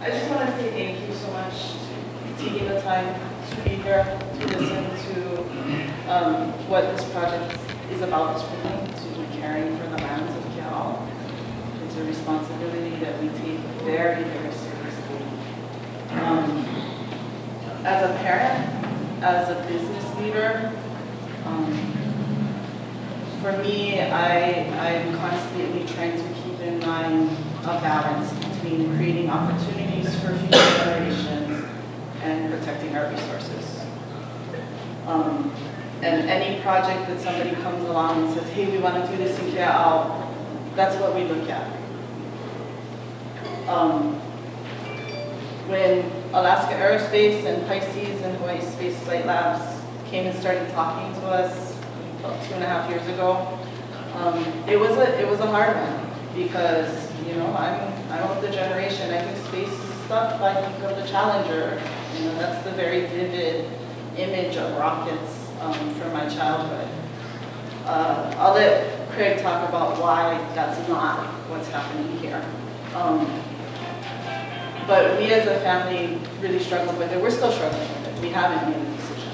I just want to say thank you so much for taking the time to be here, to listen to what this project is about, this movement, to be caring for the lands of Kiao. It's a responsibility that we take very, very seriously. As a parent, as a business leader, for me, I'm constantly trying to keep in mind a balance between creating opportunities for future generations and protecting our resources. And any project that somebody comes along and says, hey, we want to do this in Kiao, that's what we look at. When Alaska Aerospace and Pisces and Hawaii Space Flight Labs came and started talking to us about 2.5 years ago, it was a hard one because I'm of the generation. I think space stuff. I think of the Challenger. That's the very vivid image of rockets from my childhood. I'll let Craig talk about why that's not what's happening here. But we as a family really struggled with it. We're still struggling with it. We haven't made a decision.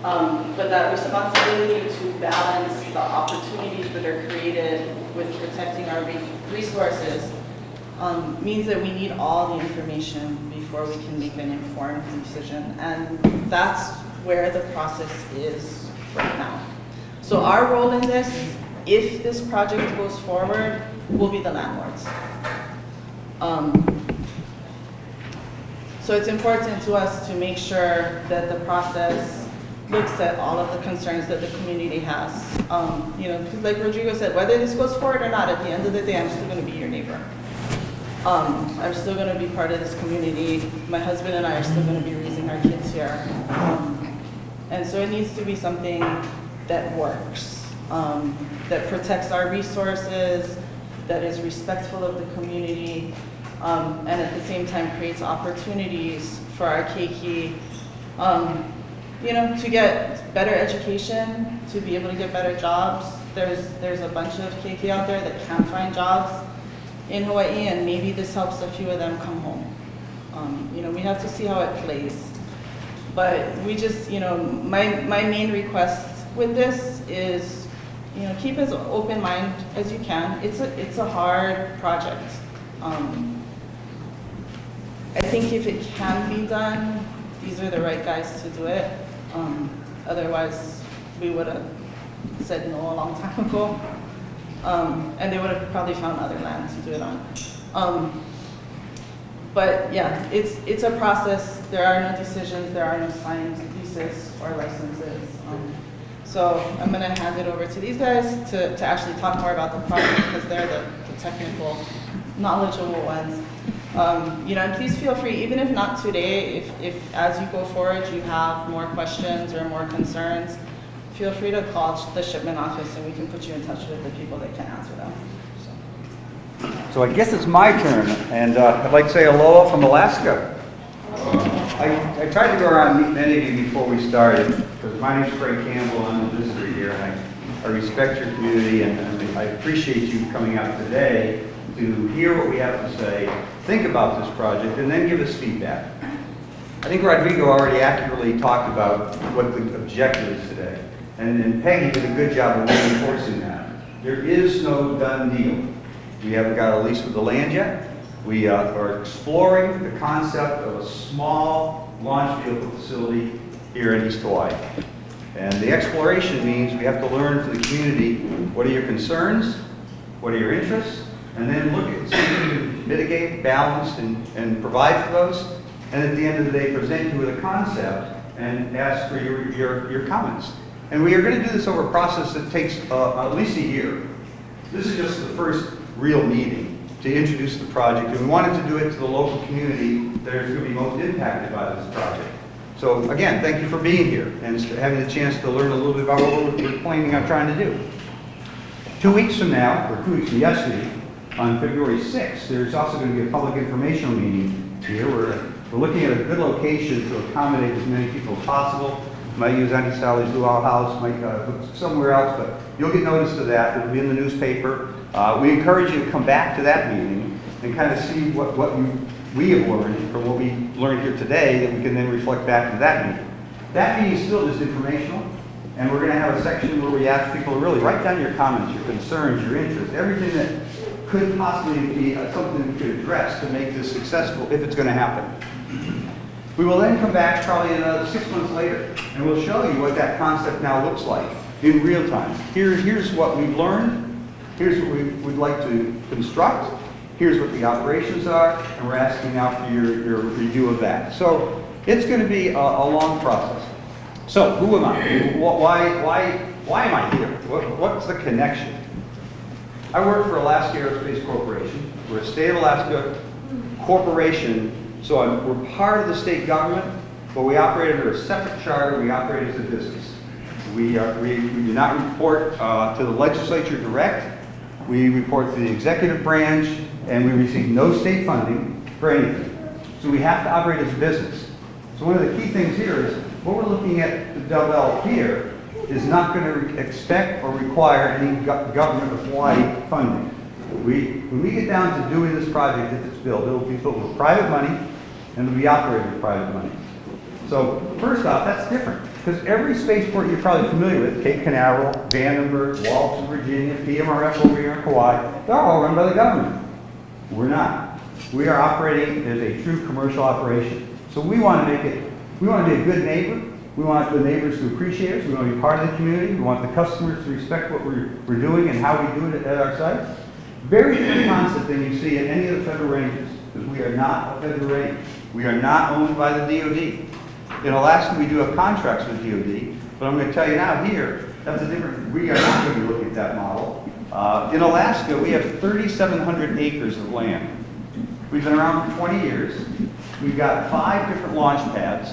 But that responsibility to balance the opportunities that are created with protecting our resources means that we need all the information before we can make an informed decision. And that's where the process is right now. So our role in this, if this project goes forward, will be the landlords. So it's important to us to make sure that the process looks at all of the concerns that the community has. Because like Rodrigo said, whether this goes forward or not, at the end of the day, I'm still going to be your neighbor. I'm still going to be part of this community. My husband and I are still going to be raising our kids here. And so it needs to be something that works, that protects our resources, that is respectful of the community, and at the same time creates opportunities for our keiki, to get better education, to be able to get better jobs. There's a bunch of keiki out there that can't find jobs in Hawaii, and maybe this helps a few of them come home. We have to see how it plays. But we just, my main request with this is, keep as open mind as you can. It's a hard project. I think if it can be done, these are the right guys to do it. Otherwise, we would have said no a long time ago. And they would have probably found other land to do it on. But yeah, it's a process. There are no decisions, there are no signed leases or licenses. So I'm gonna hand it over to these guys to actually talk more about the project because they're the technical, knowledgeable ones. And please feel free, even if not today, if as you go forward you have more questions or more concerns, feel free to call the shipment office and we can put you in touch with the people that can answer them. So I guess it's my turn, and I'd like to say aloha from Alaska. I tried to go around and meet many of you before we started, because my name's Craig Campbell, I'm a visitor here, and I respect your community, and I appreciate you coming out today to hear what we have to say, think about this project, and then give us feedback. I think Rodrigo already accurately talked about what the objective is today, and Peggy did a good job of reinforcing that. There is no done deal. We haven't got a lease with the land yet. We are exploring the concept of a small launch vehicle facility here in East Hawaii. And the exploration means we have to learn from the community, what are your concerns, what are your interests, and then look at see if we can mitigate, balance, and provide for those. And at the end of the day, present you with a concept and ask for your comments. And we are going to do this over a process that takes at least a year. This is just the first real meeting to introduce the project, and we wanted to do it to the local community that is going to be most impacted by this project. So again, thank you for being here and having the chance to learn a little bit about what we're planning on trying to do. 2 weeks from now, or 2 weeks from yesterday, on February 6th, there's also going to be a public informational meeting here. We're looking at a good location to accommodate as many people as possible. Might use Auntie Sally's luau house, might look somewhere else, but you'll get notice of that. It'll be in the newspaper. We encourage you to come back to that meeting and kind of see what you we have learned from what we learned here today that we can then reflect back to that meeting. That meeting is still just informational, and we're going to have a section where we ask people to really write down your comments, your concerns, your interests, everything that could possibly be something we could address to make this successful if it's going to happen. We will then come back probably another 6 months later, and we'll show you what that concept now looks like in real time. Here's what we've learned. Here's what we would like to construct. Here's what the operations are, and we're asking now for your review of that. So it's going to be a long process. So who am I? Why am I here? What's the connection? I work for Alaska Aerospace Corporation. We're a state of Alaska corporation, so we're part of the state government, but we operate under a separate charter. We operate as a business. We do not report to the legislature direct. We report to the executive branch, and we receive no state funding for anything. So we have to operate as a business. So one of the key things here is what we're looking at to develop here is not going to expect or require any government of Hawaii funding. When we get down to doing this project, if it's built, it'll be filled with private money, and it'll be operated with private money. So first off, that's different, because every spaceport you're probably familiar with, Cape Canaveral, Vandenberg, Walton, Virginia, PMRF over here in Kauai, they're all run by the government. We're not. We are operating as a true commercial operation. So we want to be a good neighbor. We want the neighbors to appreciate us. We want to be part of the community. We want the customers to respect what we're doing and how we do it at our site. Very different concept than you see at any of the federal ranges, because we are not a federal range. We are not owned by the DoD. In Alaska, we do have contracts with DoD, but I'm going to tell you now here, that's a different, we are not going to be looking at that model. In Alaska, we have 3,700 acres of land. We've been around for 20 years. We've got 5 different launch pads.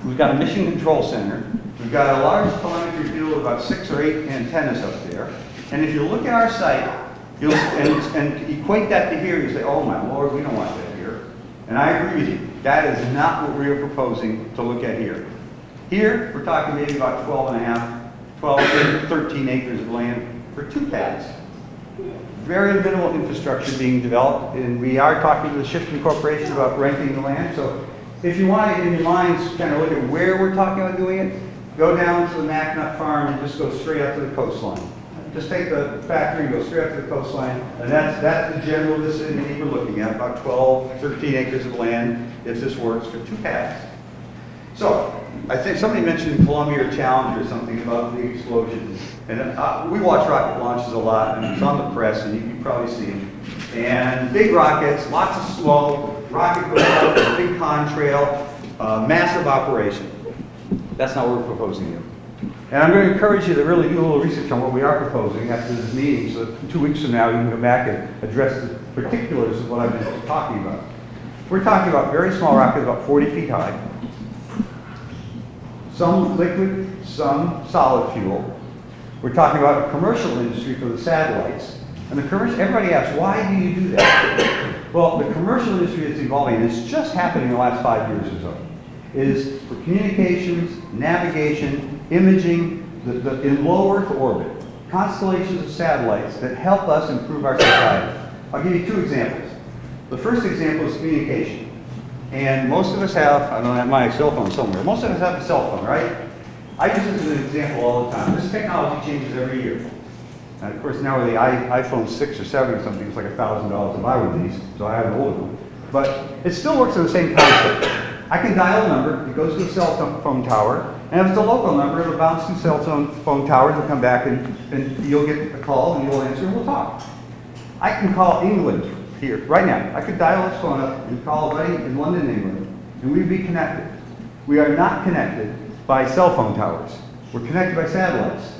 We've got a mission control center. We've got a large telemetry field of about 6 or 8 antennas up there. And if you look at our site, and equate that to here, you say, oh my Lord, we don't want that here. And I agree with you. That is not what we are proposing to look at here. Here, we're talking maybe about 13 acres of land for 2 pads. Very minimal infrastructure being developed, and we are talking to the Shifting Corporation about renting the land. So if you want to, in your minds, kind of look at where we're talking about doing it, go down to the Mackinac Farm and just go straight up to the coastline. Just take the factory and go straight up to the coastline, and that's the general vicinity we're looking at, about 12, 13 acres of land, if this works, for 2 pads. So, I think somebody mentioned Columbia or Challenger or something about the explosions. And we watch rocket launches a lot, and it's on the press, and you can probably see them. And big rockets, lots of smoke, rocket goes up, a big contrail, massive operation. That's not what we're proposing here. And I'm going to encourage you to really do a little research on what we are proposing after this meeting, so that 2 weeks from now you can go back and address the particulars of what I've been talking about. We're talking about very small rockets, about 40 feet high. Some liquid, some solid fuel. We're talking about a commercial industry for the satellites. And the commercial, everybody asks, why do you do that? Well, the commercial industry is evolving, and it's just happening in the last 5 years or so. It is for communications, navigation, imaging, in low Earth orbit, constellations of satellites that help us improve our society. I'll give you 2 examples. The first example is communication. And most of us have, I don't have my cell phone somewhere, most of us have a cell phone, right? I use this as an example all the time. This technology changes every year. And of course now with the iPhone 6 or 7 or something, it's like $1,000 to buy one of these, so I have an older one. But it still works on the same concept. I can dial a number, it goes to a cell phone tower, and if it's a local number, it'll bounce to cell phone towers and come back, and you'll get a call, and you'll answer, and we'll talk. I can call England here, right now. I could dial this phone up and call a buddy in London, England, and we'd be connected. We are not connected by cell phone towers. We're connected by satellites.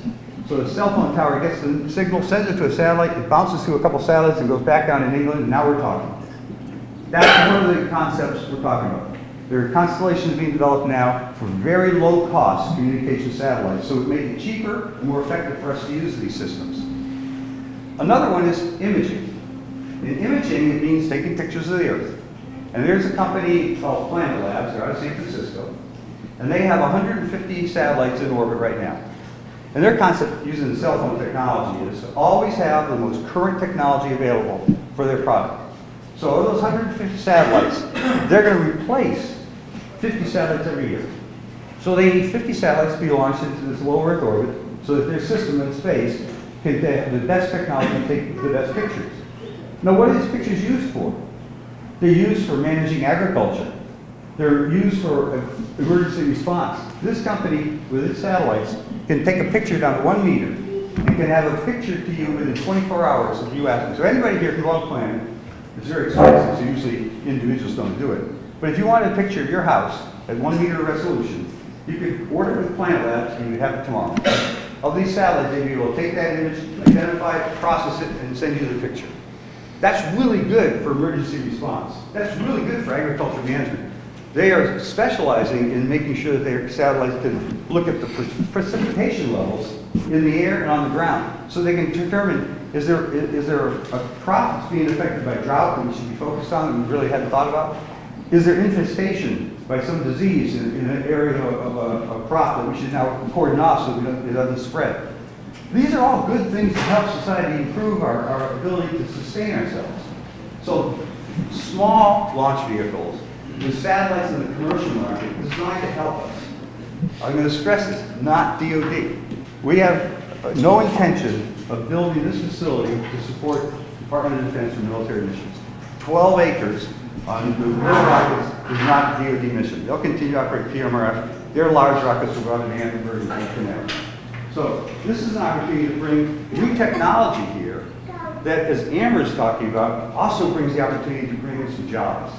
So the cell phone tower gets the signal, sends it to a satellite, it bounces through a couple satellites and goes back down in England, and now we're talking. That's one of the concepts we're talking about. There are constellations being developed now for very low cost communication satellites, so it may be cheaper and more effective for us to use these systems. Another one is imaging. In imaging, it means taking pictures of the Earth. And there's a company called Planet Labs, they're out of San Francisco, and they have 150 satellites in orbit right now. And their concept using the cell phone technology is to always have the most current technology available for their product. So of those 150 satellites, they're going to replace 50 satellites every year. So they need 50 satellites to be launched into this low Earth orbit so that their system in space can have the best technology and take the best pictures. Now, what are these pictures used for? They're used for managing agriculture. They're used for emergency response. This company, with its satellites, can take a picture down to 1 meter and can have a picture to you within 24 hours if you ask them. So anybody here can go on a planet. It's very expensive, so usually individuals don't do it. But if you wanted a picture of your house at 1 meter resolution, you could order it with Planet Labs and you'd have it tomorrow. Of these satellites, they'd be able to take that image, identify it, process it, and send you the picture. That's really good for emergency response. That's really good for agriculture management. They are specializing in making sure that their satellites can look at the precipitation levels in the air and on the ground, so they can determine, is there a crop that's being affected by drought that we should be focused on that we really hadn't thought about? Is there infestation by some disease in an area of a crop that we should now cordon off so it doesn't spread? These are all good things to help society improve our ability to sustain ourselves. So small launch vehicles with satellites in the commercial market is designed to help us. I'm going to stress this, not DoD. We have no intention of building this facility to support Department of Defense or military missions. 12 acres on the little rockets is not a DoD mission. They'll continue to operate PMRF. Their large rockets will go out in Hamburg and Panaewa. So this is an opportunity to bring new technology here that, as Amber is talking about, also brings the opportunity to bring in some jobs.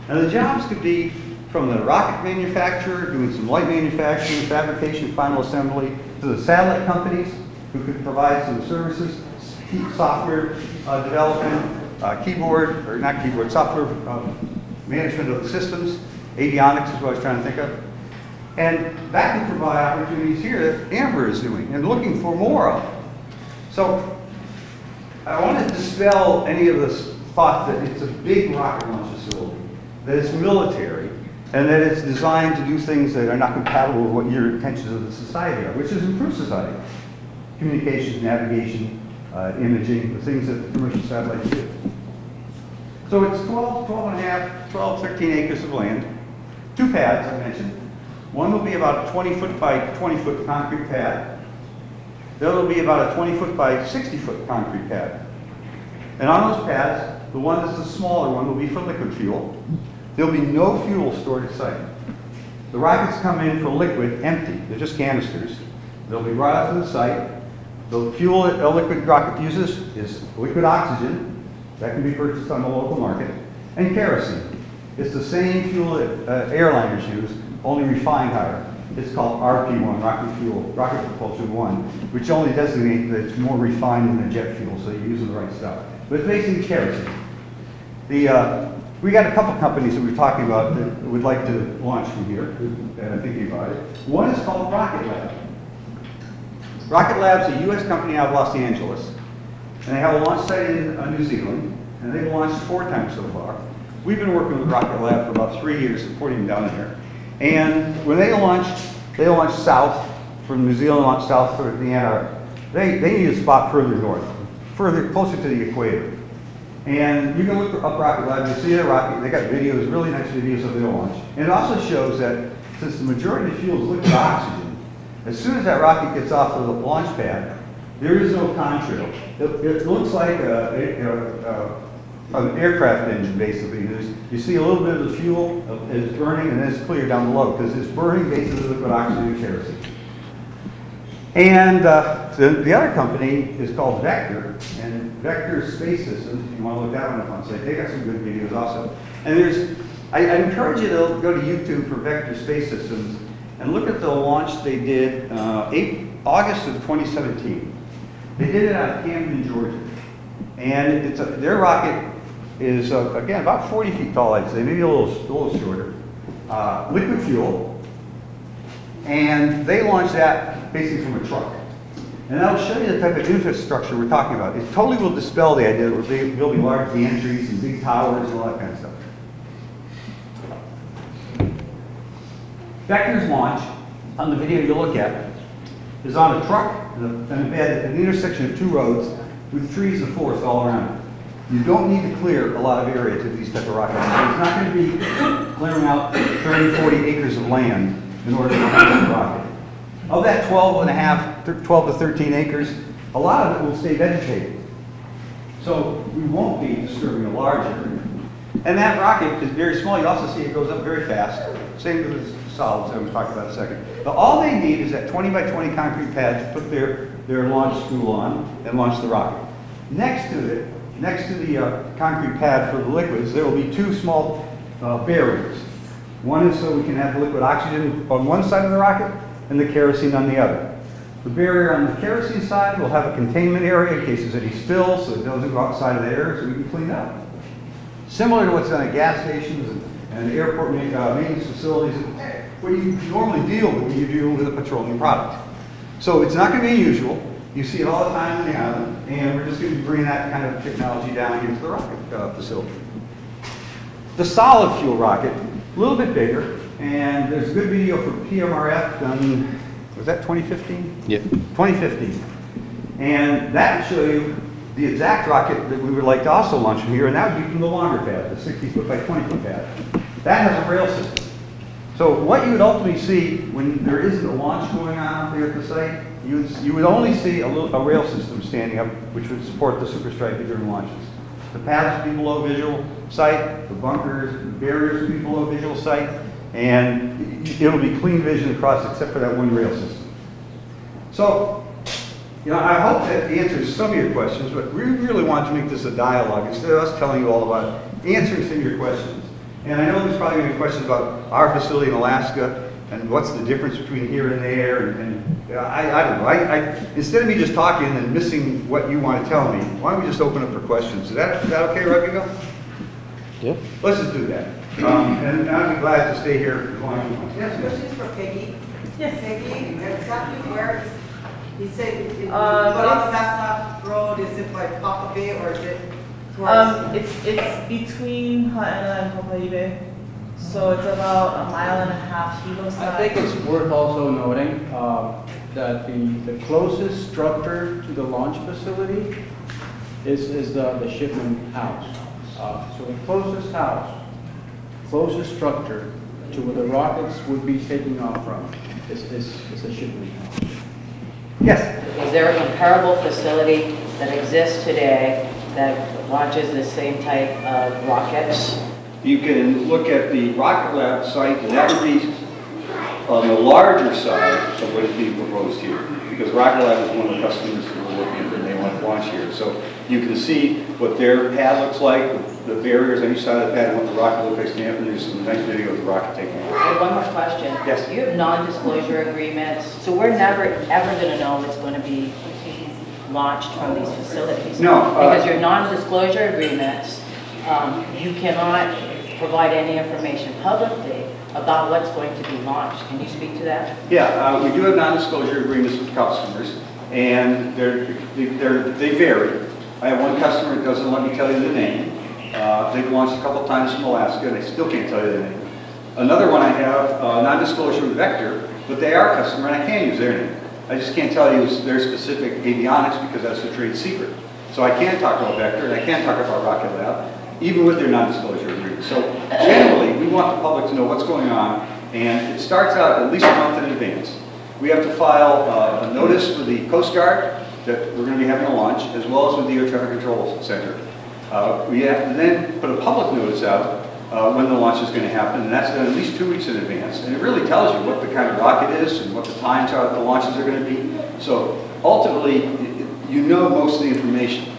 And the jobs could be from the rocket manufacturer, doing some light manufacturing, fabrication, final assembly, to the satellite companies who could provide some services, software development, software management of the systems, avionics is what I was trying to think of. And that can provide opportunities here that Amber is doing and looking for more of. So I want to dispel any of this thought that it's a big rocket launch facility, that it's military, and that it's designed to do things that are not compatible with what your intentions of the society are, which is improve society. Communications, navigation, imaging, the things that the commercial satellites do. So it's 12, 13 acres of land, 2 pads, I mentioned. One will be about a 20-foot by 20-foot concrete pad. The other will be about a 20-foot by 60-foot concrete pad. And on those pads, the one that's the smaller one will be for liquid fuel. There'll be no fuel stored at site. The rockets come in for liquid empty. They're just canisters. They'll be brought out to the site. The fuel that a liquid rocket uses is liquid oxygen. That can be purchased on the local market. And kerosene. It's the same fuel that airliners use, only refined higher. It's called RP1, Rocket Propulsion 1, which only designates that it's more refined than the jet fuel, so you're using the right stuff. But it's basically kerosene. We got a couple companies that we're talking about that would like to launch from here, thinking about it. One is called Rocket Lab. Rocket Lab's a U.S. company out of Los Angeles, and they have a launch site in New Zealand, and they've launched 4 times so far. We've been working with Rocket Lab for about 3 years, supporting them down there. And when they launched south from New Zealand, launched south for the Antarctic. They need a spot further north, closer to the equator. And you can look up Rocket Lab, you see their rocket, they got videos, really nice videos of their launch. And it also shows that since the majority of the fuel is liquid oxygen, as soon as that rocket gets off of the launch pad, there is no contrail. It looks like an aircraft engine, basically. You see a little bit of the fuel is burning, and then it's clear down below, because it's burning basically liquid oxygen and kerosene. And the other company is called Vector, and Vector Space Systems, if you want to look that one up on site, they got some good videos also. And I encourage you to go to YouTube for Vector Space Systems and look at the launch they did August of 2017. They did it out of Camden, Georgia. And their rocket is, again, about 40 feet tall, I'd say, maybe a little shorter. Liquid fuel. And they launched that basically from a truck. And that'll show you the type of infrastructure we're talking about. It totally will dispel the idea that we're building large gantries and big towers and all that kind of stuff. Vector's launch, on the video you look at, is on a truck and a bed at an intersection of 2 roads with trees and forest all around it. You don't need to clear a lot of area to these type of rocket launches. It's not going to be clearing out 30, 40 acres of land in order to launch a rocket. Of that 12 to 13 acres, a lot of it will stay vegetated. So we won't be disturbing a large area. And that rocket is very small. You also see it goes up very fast. Same with the solids that we'll talk about in a second. But all they need is that 20 by 20 concrete pad to put their launch spool on and launch the rocket. Next to it, next to the concrete pad for the liquids, there will be two small barriers. One is so we can have liquid oxygen on one side of the rocket and the kerosene on the other. The barrier on the kerosene side will have a containment area in case there's any spills, so it doesn't go outside of the area, so we can clean it up. Similar to what's done at gas stations and airport maintenance facilities, what you normally deal with when you deal with a petroleum product. So it's not going to be unusual. You see it all the time on the island, and we're just going to be bringing that kind of technology down into the rocket facility. The solid fuel rocket, a little bit bigger, and there's a good video for PMRF done, was that 2015? Yeah. 2015. And that will show you the exact rocket that we would like to also launch from here, and that would be from the longer pad, the 60-foot by 20-foot pad. That has a rail system. So what you would ultimately see when there isn't a launch going on out there at the site, you would only see a rail system standing up, which would support the superstrike during launches. The pads would be below visual sight, the bunkers, the barriers would be below visual sight, and it'll be clean vision across except for that one rail system. So, you know, I hope that answers some of your questions, but we really want to make this a dialogue instead of us telling you all about answering some of your questions. And I know there's probably going to be questions about our facility in Alaska and what's the difference between here and there. I don't know. Instead of me just talking and missing what you want to tell me, why don't we just open up for questions? Is that okay, Rodrigo? Yeah. Let's just do that. And I'd be glad to stay here as long as you want. Yes, questions for Peggy. Yes. Peggy, exactly where is, you said, you go off Massillon Road, is it like Papa Bay or is it towards? It's between Panaewa and Panaewa, so it's about 1.5 miles hilo I side. think it's worth also noting that the closest structure to the launch facility is the shipment house. So the closest structure to where the rockets would be taking off from is a shipment house. Yes. Is there a comparable facility that exists today that launches the same type of rockets? You can look at the Rocket Lab site, and that would be on the larger side of what is being proposed here. Because Rocket Lab is one of the customers that we're working with, and they want to launch here. So you can see what their pad looks like, the barriers on each side of the pad, and what the rocket looks like standing up, and there's some nice video of the rocket taking off. Okay, one more question. Yes. You have non-disclosure agreements, so we're never ever going to know what's going to be launched from these facilities. No. Because your non-disclosure agreements, you cannot provide any information publicly about what's going to be launched. Can you speak to that? Yeah, we do have non-disclosure agreements with customers, and they vary. I have one customer that doesn't let me tell you the name. They've launched a couple times from Alaska, and they still can't tell you the name. Another one I have, non-disclosure with Vector, but they are a customer, and I can use their name. I just can't tell you their specific avionics because that's a trade secret. So I can't talk about Vector, and I can't talk about Rocket Lab, even with their non-disclosure agreement. So generally, we want the public to know what's going on, and it starts out at least a month in advance. We have to file a notice with the Coast Guard that we're going to be having a launch, as well as with the Air Traffic Control Center. We have to then put a public notice out when the launch is going to happen, and that's done at least 2 weeks in advance. And it really tells you what the kind of rocket is and what the times are that the launches are going to be. So ultimately, you know most of the information.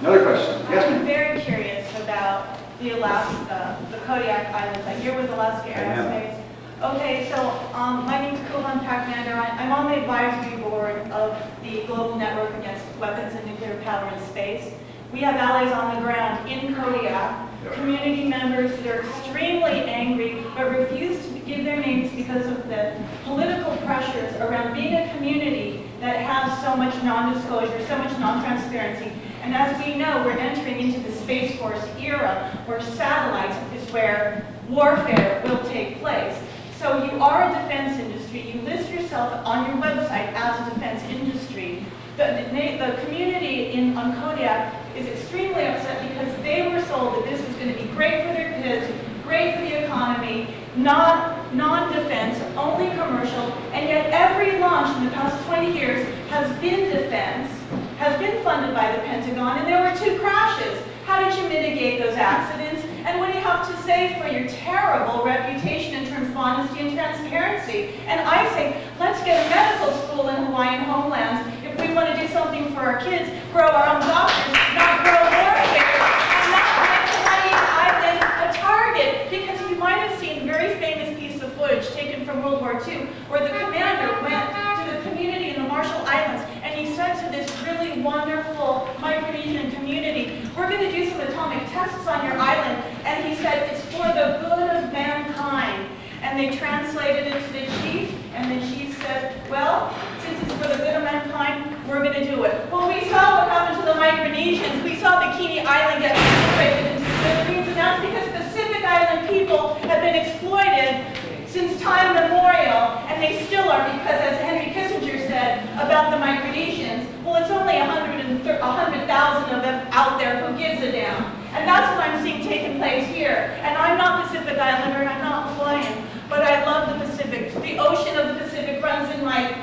Another question? Yes, ma'am. I'm very curious about the Alaska, the Kodiak Islands. I'm here with Alaska Aerospace. Okay, so my name is Kulan Pakmander. I'm on the advisory board of the Global Network Against Weapons and Nuclear Power in Space. We have allies on the ground in Kodiak, community members that are extremely angry but refuse to give their names because of the political pressures around being a community that has so much non-disclosure, so much non-transparency. And as we know, we're entering into the Space Force era where satellites is where warfare will take place. So you are a defense industry. You list yourself on your website as a defense industry. The community on Kodiak is extremely upset because they were sold that this was going to be great for their kids, great for the economy, non-defense, only commercial, and yet every launch in the past 20 years has been defense, has been funded by the Pentagon, and there were 2 crashes. How did you mitigate those accidents? And what do you have to say for your terrible reputation in terms of honesty and transparency? And I say, let's get a medical school in Hawaiian homelands if we want to do something for our kids, grow our own doctors, not grow warfare, and not make Hawaiian Island a target. Because you might have seen a very famous piece of footage taken from World War II where the commander went to the community in the Marshall Islands and he said to this really wonderful Micronesian community, we're going to do some atomic tests on your island. And he said, it's for the good of mankind. And they translated it to the chief, and the chief said, well, since it's for the good of mankind, we're going to do it. Well, we saw what happened to the Micronesians. We saw Bikini Island get separated into smithereens, and that's because Pacific Island people have been exploited since time immemorial, and they still are, because as Henry Kissinger said about the Micronesians, well, it's only 100,000 of them out there. Who gives a damn? And that's what I'm seeing taking place here. And I'm not Pacific Islander, and I'm not Hawaiian, but I love the Pacific. The ocean of the Pacific runs in my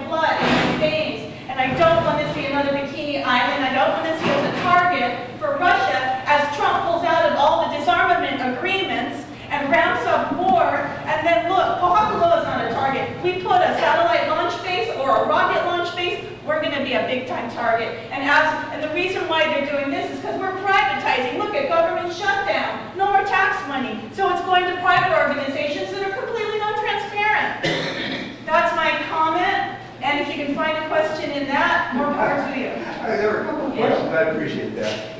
blood, in my veins, and I don't want to see another Bikini Island. I don't want to see it as a target for Russia as Trump pulls out of all the disarmament agreements and ramps up war. And then look, Pohakaloa is not a target. We put a satellite launch base or a rocket launch base, we're going to be a big-time target. And the reason why they're doing this is because we're privatizing. Look at government shutdown. No more tax money. So it's going to private organizations that are completely non-transparent. That's my comment. And if you can find a question in that, more power to you. There were a couple of questions. I appreciate that.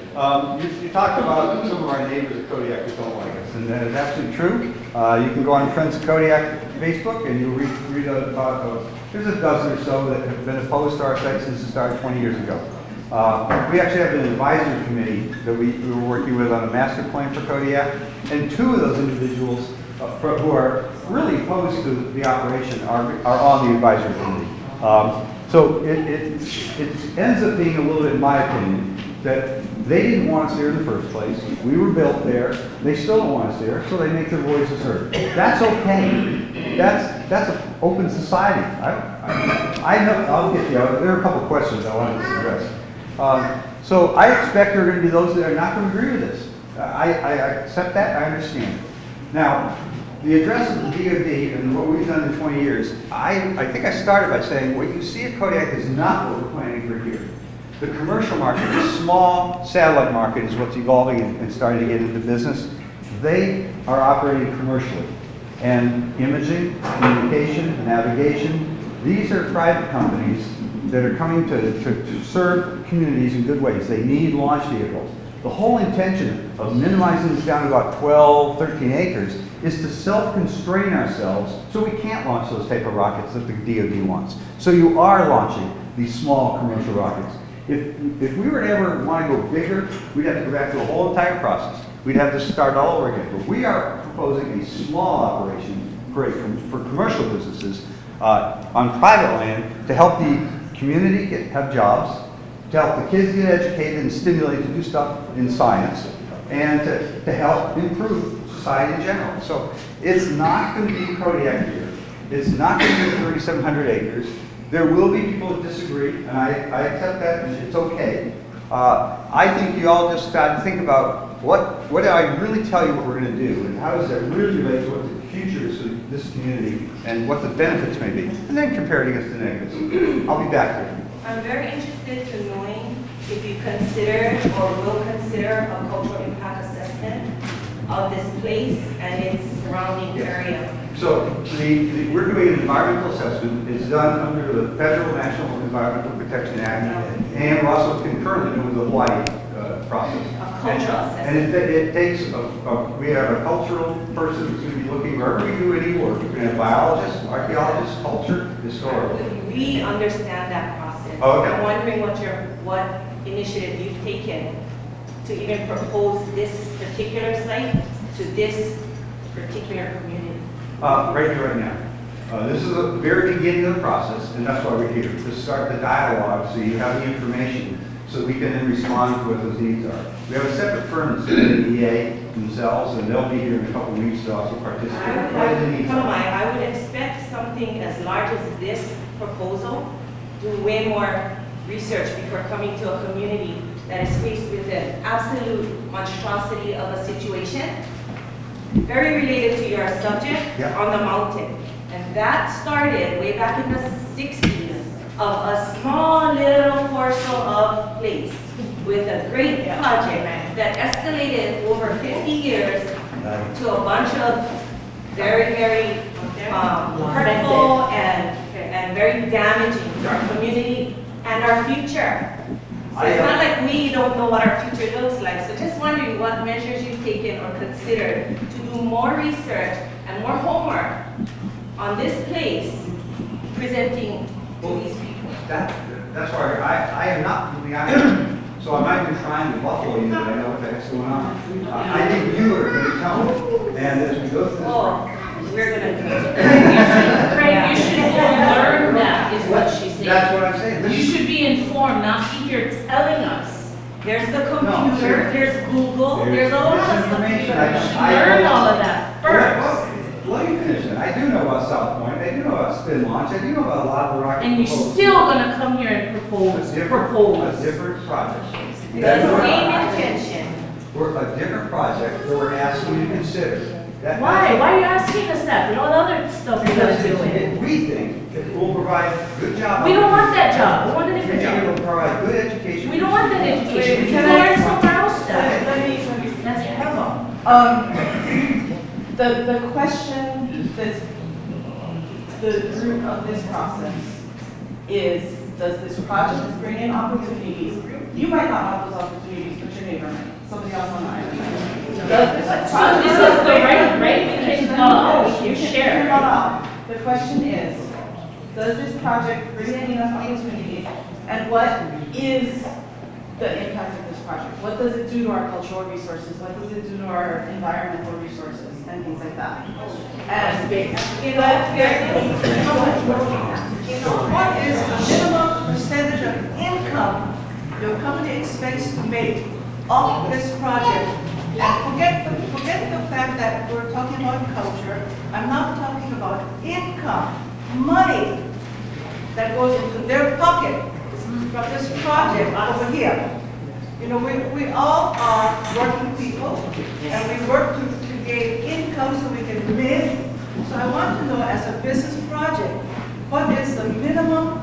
You talked about some of our neighbors at Kodiak who don't like us, and that is absolutely true. You can go on Friends of Kodiak Facebook, and you'll read about there's a dozen or so that have been opposed to our site since it started 20 years ago. We actually have an advisory committee that we were working with on a master plan for Kodiak, and 2 of those individuals who are really opposed to the operation are on the advisory committee. So it ends up being a little bit, in my opinion, that they didn't want us there in the first place. We were built there. They still don't want us there, so they make their voices heard. That's okay. That's an open society. I know. I'll get you. There are a couple of questions I wanted to address. So I expect there are going to be those that are not going to agree with this. I accept that. I understand. Now, the address of the DoD and what we've done in 20 years, I think I started by saying what you see at Kodiak is not what we're planning for here. The commercial market, the small satellite market is what's evolving and starting to get into business. They are operating commercially. And imaging, communication, navigation, these are private companies that are coming to serve communities in good ways. They need launch vehicles. The whole intention of minimizing this down to about 12, 13 acres is to self-constrain ourselves so we can't launch those type of rockets that the DoD wants. So you are launching these small commercial rockets. If we were to ever want to go bigger, we'd have to go back to the whole entire process. We'd have to start all over again. But we are proposing a small operation for commercial businesses on private land to help the community have jobs, to help the kids get educated and stimulated to do stuff in science, and to help improve society in general. So it's not going to be Kodiak here. It's not going to be 3,700 acres. There will be people that disagree, and I accept that, and it's okay. I think you all just got to think about what do I really tell you what we're going to do, and how does that really relate to what the future is of this community, and what the benefits may be, and then compare it against the negatives. I'll be back here. I'm very interested to knowing if you consider or will consider a cultural impact assessment of this place and its surrounding area. So we're doing an environmental assessment. It's done under the Federal National Environmental Protection Act, and we're also concurrently doing the Hawaii process. A cultural assessment. And it takes, we have a cultural person who's going to be looking wherever we do any work. We're going to have biologists, archaeologists, culture, historian. We understand that process. Oh, okay. I'm wondering what initiative you've taken to even propose this particular site to this particular community. Right here, right now. This is the very beginning of the process, and that's why we're here, to start the dialogue so you have the information so we can then respond to what those needs are. We have a separate firm that's the EA themselves, and they'll be here in a couple of weeks to also participate. What are the needs? I would expect something as large as this proposal, do way more research before coming to a community that is faced with an absolute monstrosity of a situation, very related to your subject, Yeah. on the mountain. And that started way back in the 60s of a small little parcel of place with a great project that escalated over 50 years to a bunch of very, very hurtful and very damaging to our community and our future. So it's not like we don't know what our future looks like. So just wondering what measures you've taken or considered to do more research and more homework on this place presenting to these people. That's why I am not from the island, so I'm not even trying to buffalo you that I know what the heck's going on. I think you are going to tell me, and as we go through this. Oh, we're gonna do it. Craig, you should learn that, is what she's saying. That's what I'm saying. You should be informed, not be here telling us. There's the computer, there's Google, there's a lot of stuff. information. Learn all of that first. Let me finish it. I do know about South Point. I do know about Spin Launch. I do know about a lot of the rocket And you're proposals. still gonna come here and propose. A different project. The same intention. We're a different project that we're asking you to consider. Why? Why are you asking us that? We know other stuff we gotta do. We think that it will provide good job. We don't want that job. We want a different It will job. provide good education. We don't want that education. We Can can I- learn somewhere else stuff. Let me That's terrible. The question that's the root of this process is, does this project bring in opportunities? You might not have those opportunities, but your neighbor might, somebody else on the island might. Does this So project? this is the right? We can, you share. The question is, does this project bring in enough opportunities? And what is the impact of this project? What does it do to our cultural resources? What does it do to our environmental resources and things like that? And, What is the minimum percentage of income your company expects to make off this project? And forget the fact that we're talking about culture. I'm not talking about income, money that goes into their pocket from this project over here. You know, we all are working people, and we work to gain income so we can live. So I want to know, as a business project, what is the minimum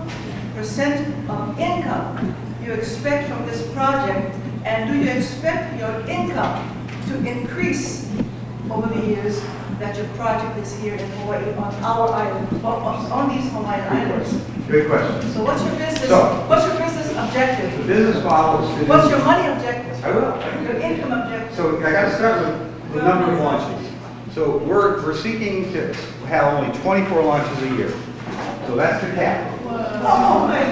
percent of income you expect from this project, and do you expect your income to increase over the years that your project is here in Hawaii, on our island, on these Hawaiian islands? Good question. So what's your business? So- What's your business objective? The business model is. What's your money objective? I will. Your income objective? So I got to start with the number of launches. So we're seeking to have only 24 launches a year. So that's the cap. Oh, my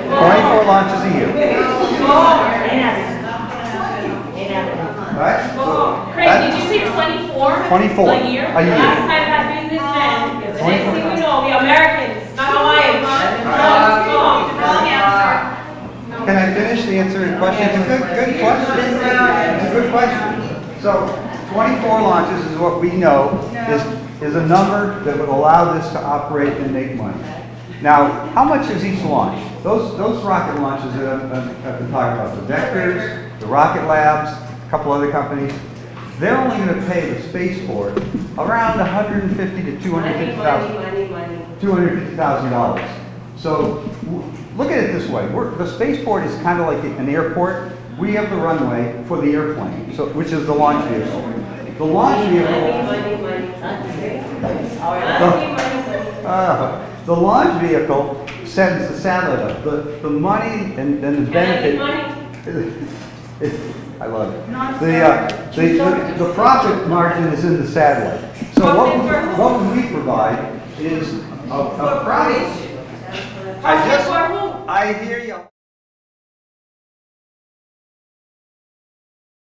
24 launches a year. Right? So Craig, did you say 24? 24 A year? a year. Last time that businessman, the next thing we know, we Americans, not Hawaiians. Wrong answer. Can I finish the answer to the question? It's a good question. It's a good question. So 24 launches is what we know is a number that would allow this to operate and make money. Now, how much is each launch? Those rocket launches that I've been talking about, the Vectors, the Rocket Labs, a couple other companies, they're only going to pay the spaceport around $150,000 to $250,000. So look at it this way. The spaceport is kind of like an airport. We have the runway for the airplane, which is the launch vehicle. The launch the launch vehicle sends the satellite up. The money and the benefit. I love it. The profit margin is in the satellite. So what we provide is a product. I hear you.